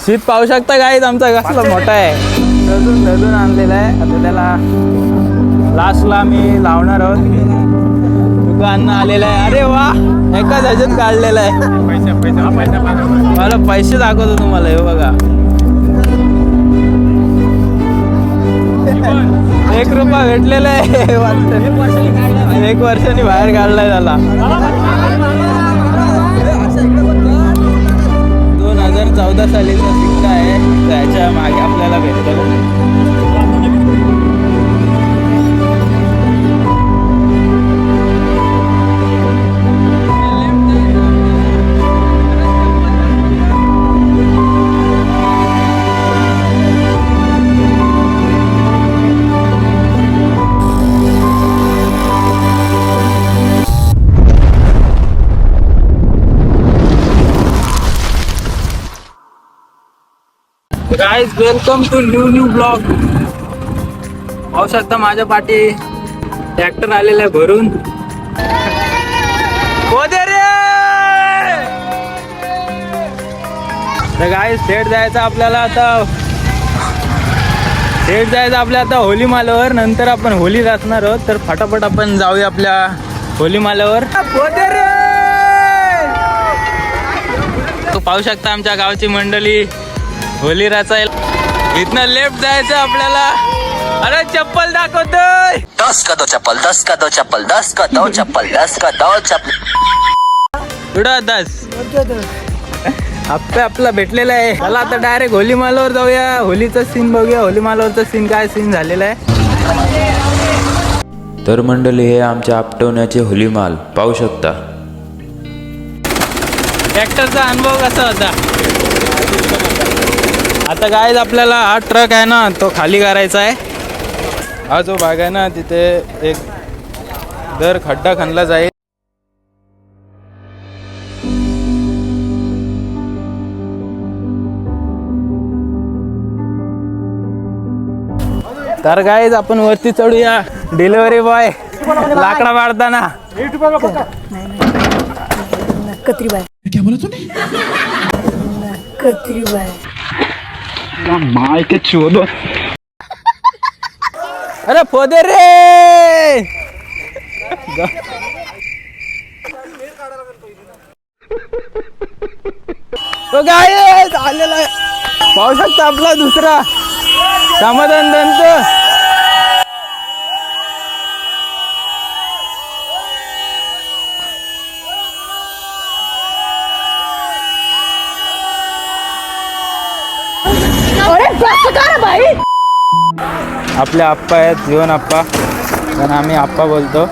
शीत पाहू शकता गाईज आमचा कसला मोठा आहे. सजून धजून आणलेला आहे. आता त्याला लास्टला आम्ही लावणार आहोत. दुकान आलेलं आहे. अरे वा एकाच ह्याच्यात काढलेला आहे. मला पैसे दाखवतो तुम्हाला. हे बघा 1 रुपया भेटलेला आहे. 1 वर्षांनी बाहेर काढलाय त्याला. 2014 सालीचा सिक्का आहे. त्याच्या मागे आपल्याला भेटतो. Guys welcome to new blog. पाहू शकता माझ्या पाठी ट्रॅक्टर आलेला आहे भरून. तर गाइस थेट जायचं आपल्याला आता होली मालावर. नंतर आपण होली असणार आहोत. तर फटाफट आपण जाऊया आपल्या होली मालावर. तो पाहू शकता आमच्या गावची मंडळी होली रचायला. इथनं लेफ्ट जायचं आपल्याला. अरे चप्पल दाखवतोय. 10 का दो चप्पल, 10 का दो चप्पल, 10 का दो चप्पल, 10 का दो चप्पल. उडा 10 आपला भेटलेला आहे. चला आता डायरेक्ट होली मालावर जाऊया. होलीचा सीन बघूया. होली मालावरचा सीन काय सीन झालेला आहे. तर मंडळी हे आमच्या आपटवण्याचे होली माल पाहू शकता. ट्रॅक्टरचा अनुभव कसा होता. आता गाईज आपल्याला हा ट्रक आहे ना तो खाली करायचा आहे. हा जो भाग आहे ना तिथे एक दर खड्डा खणला जाईल. तर गाईज आपण वरती चढूया. डिलिव्हरी बॉय लाकडा वाढताना कत्री बाय. क्या बोला तूने? कत्री बाय. माय के चोदो. अरे पोदे रे. तो गाईज आलेला आहे. पाहू शकता आपला दुसरा समाधान दंत. आपले आप्पा आहेत जीवन आप्पा. पण आम्ही आप्पा बोलतो.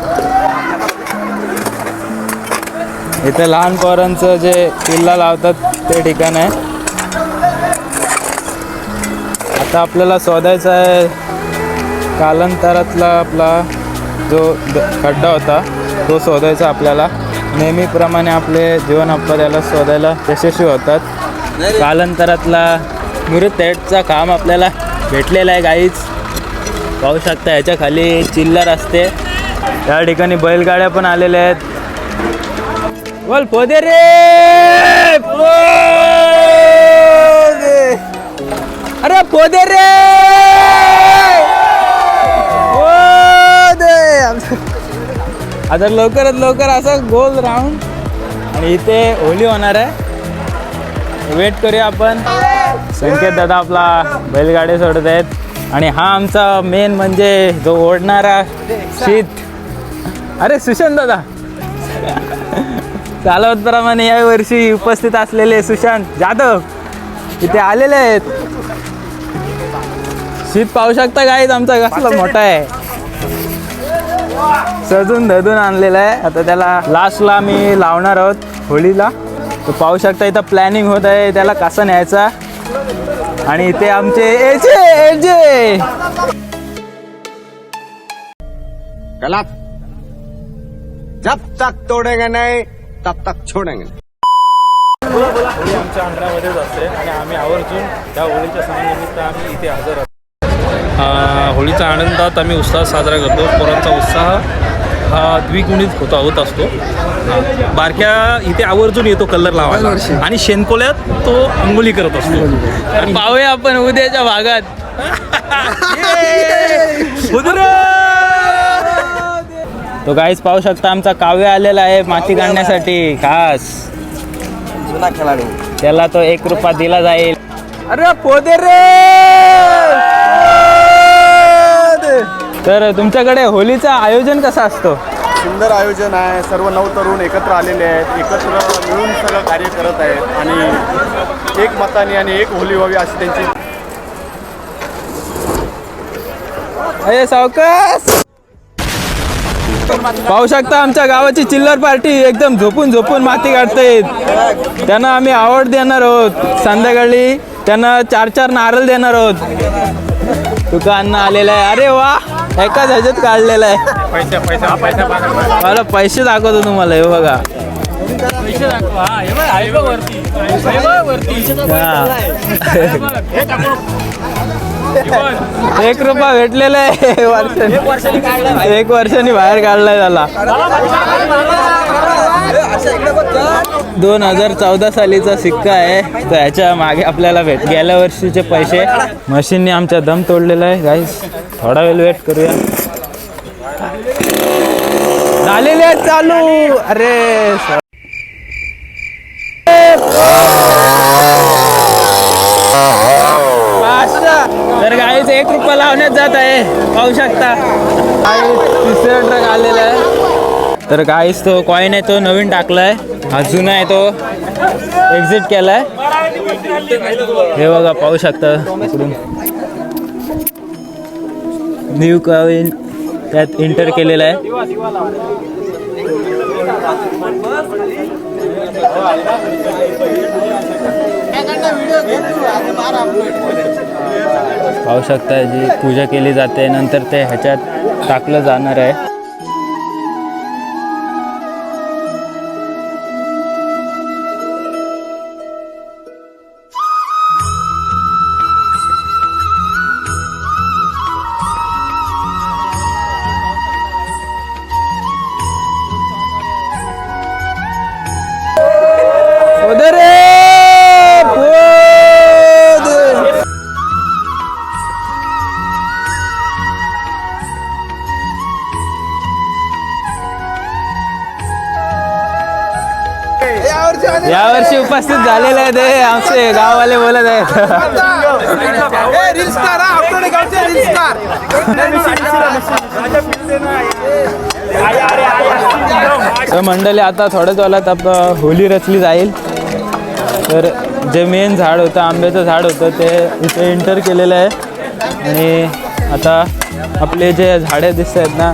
इथे लहान पोरांचं जे किल्ला लावतात ते ठिकाण आहे. आता आपल्याला शोधायचा आहे कालांतरातला आपला जो खड्डा होता तो शोधायचा आपल्याला. नेहमीप्रमाणे आपले जीवन आप्पा त्याला शोधायला यशस्वी होतात. कालांतरातला मुहूर्तचा काम आपल्याला भेटलेला आहे गाईज. पाहू शकता ह्याच्या खाली चिल्लर असते. त्या ठिकाणी बैलगाड्या पण आलेल्या आहेत. बोल पोदे रे. अरे पोदे रे. आता लवकरात लवकर असं गोल राऊंड. आणि इथे होली होणार आहे. वेट करूया आपण. संकेत दादा आपला बैलगाडी सोडत आहेत. आणि हा आमचा मेन म्हणजे जो ओढणारा शीत. अरे सुशांत दादा चालवतप्रमाणे या वर्षी उपस्थित असलेले सुशांत जाधव इथे आलेले आहेत. शीत पाहू शकता गाईज आमचा कसला मोठा आहे. सजून धजून आणलेला आहे. आता त्याला लास्टला आम्ही लावणार आहोत होळीला. तो पाहू शकता इथं प्लॅनिंग होत आहे त्याला कसा न्यायचा. आणि इथे आमचे एजे गलत. जब तक तोडेंगे नहीं तब तक छोडेंगे. होळी आमच्या अंगणामध्येच असते आणि आम्ही आवर्जून त्या होळीच्या सणानिमित्त आम्ही इथे हजर आहोत. होळीच्या आनंदात आम्ही उत्साह साजरा करतो. पोरांचा उत्साह द्विगुणित होत असतो. बारक्या इथे आवर्जून येतो कलर लावायला आणि शेणकोल्यात तो अंघोळी करत असतो. आणि पाहूया आपण उद्याच्या भागात. तो गाईच पाहू शकता आमचा काव्य आलेला आहे माती काढण्यासाठी खास. जुना खेळाडू. त्याला तो 1 रुपया दिला जाईल. अरे पोदे रे. तर तुमच्याकडे होलीचं आयोजन कसं असतं? सुंदर आयोजन आहे. सर्व नवतरुण एकत्र आलेले आहेत, एकत्र मिळून सगळं कार्य करत आहेत आणि एक मताने आणि एक होली व्हावी अशी त्यांची. अरे सावकाश. पाहू शकता आमच्या गावाची चिल्लर पार्टी एकदम झोपून माती काढतायत. त्यांना आम्ही आवड देणार आहोत. संध्याकाळी त्यांना 4 नारळ देणार आहोत. तुका अन्न आलेला आहे. अरे वा, एकाच ह्याच्यात काढलेला आहे. मला पैसे दाखवतो तुम्हाला. हे बघा, हा. 1 रुपया भेटलेला आहे. 1 वर्षांनी बाहेर काढलाय त्याला. 2014 सालीचा सिक्का आहे. तर ह्याच्या मागे आपल्याला गेल्या वर्षीचे पैसे. मशीनने आमचा दम तोडलेला आहे गाईस. थोडा वेळ वेट करूया. झालेले आहेत चालू. अरे तर गाईच 1 रुपया लावण्यात जात आहे. पाहू शकता तिसरा ट्रक आलेला आहे. तर गाईस तो कॉईन आहे तो नवीन टाकलाय. हा जुना आहे तो एक्झिट केलाय. हे बघा पाहू शकता इकडून न्यू कॉईन त्यात एंटर केलेला आहे. पाहू शकता जी पूजा केली जाते नंतर ते ह्याच्यात टाकलं जाणार आहे. यावर्षी उपस्थित झालेले आहेत ते आमचे गाववाले बोलत आहेत. तर मंडळी आता थोड्याच वेळात होली रचली जाईल. तर जे मेन झाड होतं आंब्याचं झाड होतं ते इथे एंटर केलेलं आहे. आणि आता आपले जे झाडे दिसत आहेत ना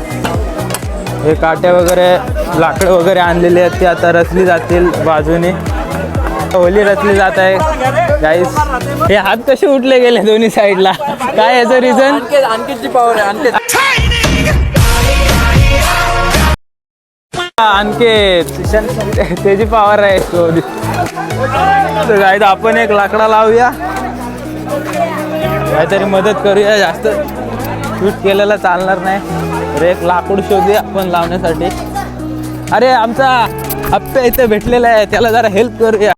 हे काटे वगैरे लाकडं वगैरे आणलेले आहेत ते आता रचली जातील. बाजूने होली रचली जात आहे गाईस. हे हात कसे उठले गेले दोन्ही साईडला? काय याचं रिझन? आणखीची पॉवर आहे. आणखी त्याची पॉवर आहे. गाईस आपण एक लाकडा लावूया, काहीतरी मदत करूया. जास्त शूट केलेला चालणार नाही. तर एक लाकूड शोधूया आपण लावण्यासाठी. अरे आमचा आप्पा इथे भेटलेला आहे, त्याला जरा हेल्प करूया.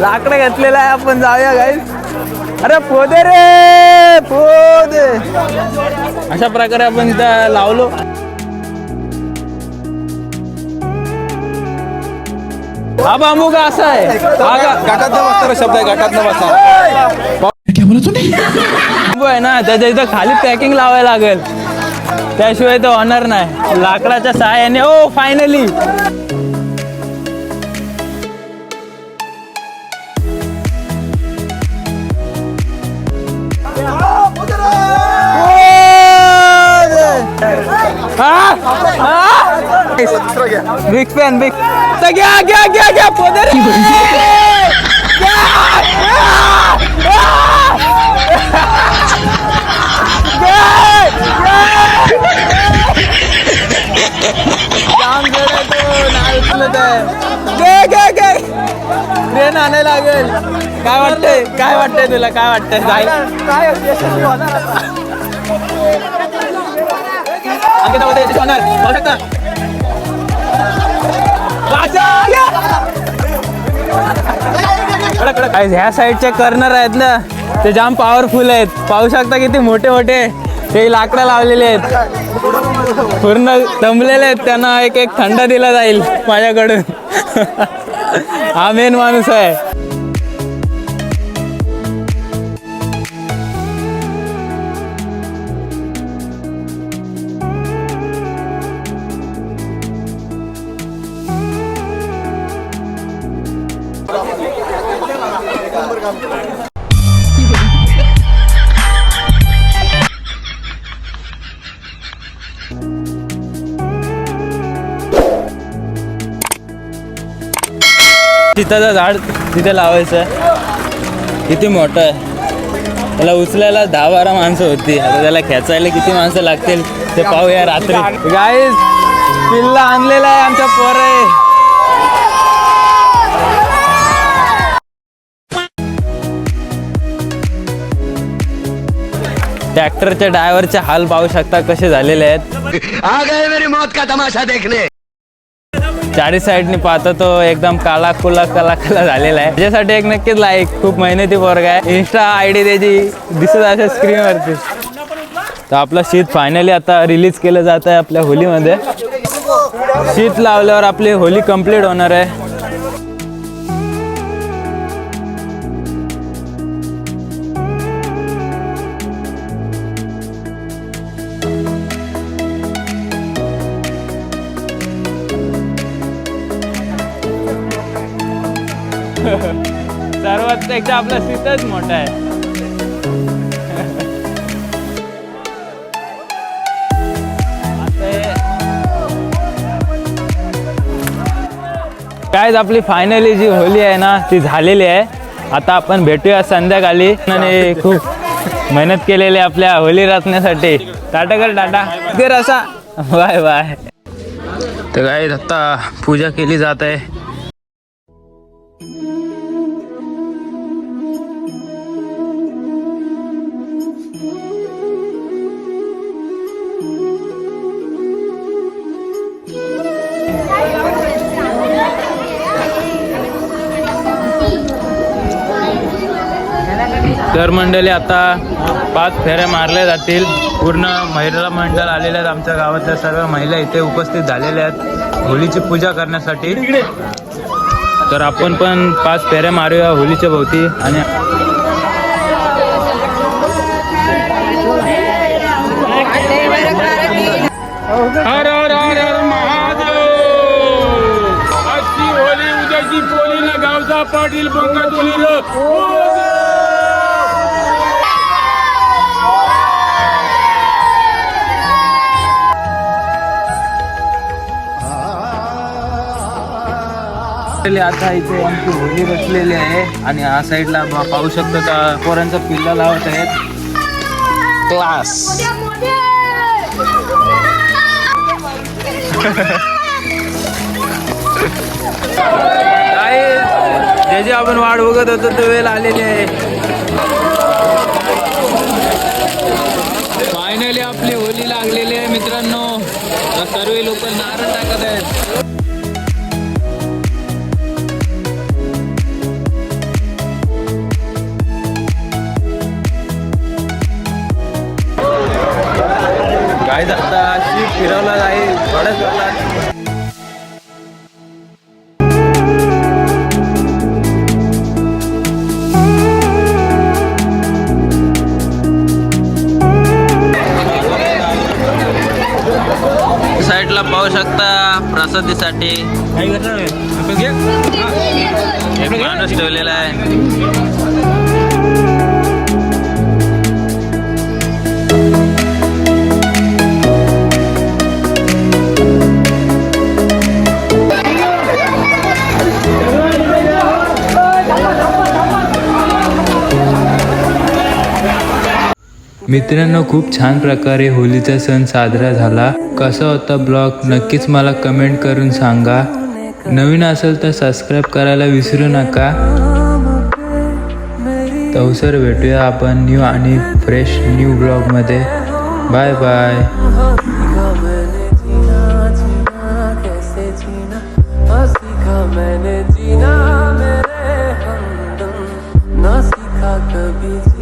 लाकडं घेतलेलं आहे आपण, जाऊया गाईस. अरे पोदे रे पोदे. अशा प्रकारे आपण इथं लावलो. हा बांबू का असा आहे? घाटात न बसणारा शब्द आहे. घाटात न बसणारा बांबू आहे ना, त्याच्या इथं खाली पॅकिंग लावायला लागेल, त्याशिवाय तो होणार नाही. लाकडाच्या सहाय्याने. ओ फायनली बिग फॅन बिग. घ्या घ्या घ्या घ्या पोदर. ट्रेन आणायला लागेल. काय वाटतंय तुला काय वाटतंय जाईल ह्या साईडचे कर्नर आहेत ना ते जाम पॉवरफुल आहेत. पाहू शकता किती मोठे मोठे ते लाकडं लावलेले आहेत. पूर्ण दमलेले आहेत. त्यांना एक एक थंड दिला जाईल माझ्याकडून. हा मेन माणूस आहे. चिताचं झाड तिथे लावायचं आहे. किती मोठं आहे. त्याला उचलायला 10-12 माणसं होती. आता त्याला खेचायला किती माणसं लागतील ते पाहूया रात्री. गाईस पिल्ला आणलेला आहे आमच्या पोरे. ट्रॅक्टरच्या ड्रायव्हरचे हाल पाहू शकता कसे झालेले आहेत. आ गए मेरी मौत का तमाशा देखने. चारी साईडनी पाहता तो एकदम काला कला झालेला आहे. त्याच्यासाठी एक नक्कीच लाईक. खूप मेहनती पोरगा आहे. इंस्टा ID त्याची दिसत असेल स्क्रीनवरती. तर आपलं शीत फायनली आता रिलीज केलं जात आहे आपल्या होलीमध्ये. शीत लावल्यावर आपली होली कंप्लीट होणार आहे. सर्वात पेक्षा आपला शीतच मोठा आहे. काय आपली फायनली जी होली आहे ना ती झालेली आहे. आता आपण भेटूया संध्याकाळी. आणि खूप मेहनत केलेली आहे आपल्या होली रचण्यासाठी. टाटा कर टाटा कर असा बाय बाय. तर काय आता पूजा केली जात आहे. तर मंडळी आता 5 फेऱ्या मारल्या जातील. पूर्ण महिला मंडळ आलेले आहेत. आमच्या गावातल्या सर्व महिला इथे उपस्थित झालेल्या आहेत होलीची पूजा करण्यासाठी. तर आपण पण 5 फेऱ्या मारूया होलीच्या भोवती. आणि हर हर हर हर महादेव. अशी होली उद्याची पोली ना गावचा पाटील बंगा दोली. आता इथे आमची होली रचलेली आहे. आणि हा साईडला पाहू शकतो का पोरांचा पिल्ला लावत आहेत. क्लास जे आपण वाट बघत होतो तो वेळ आलेली आहे. फायनली आपली होली लागलेली आहे मित्रांनो. सर्व लोक नारळ टाकत आहेत. काय आता शीट फिरवला जाईल थोड्याच वेळात. साईडला पाहू शकता प्रसादीसाठी एक माणूस ठेवलेला आहे. मित्रांनो खूप छान प्रकारे होलीचा सण साजरा झाला. कसा होता ब्लॉग नक्कीच मला कमेंट करून सांगा. नवीन असेल तर सबस्क्राईब करायला विसरू नका. तवसर भेटूया आपण न्यू आणि फ्रेश न्यू ब्लॉगमध्ये. Bye bye. मैंने जीना मेरे हमदम ना सीखा कभी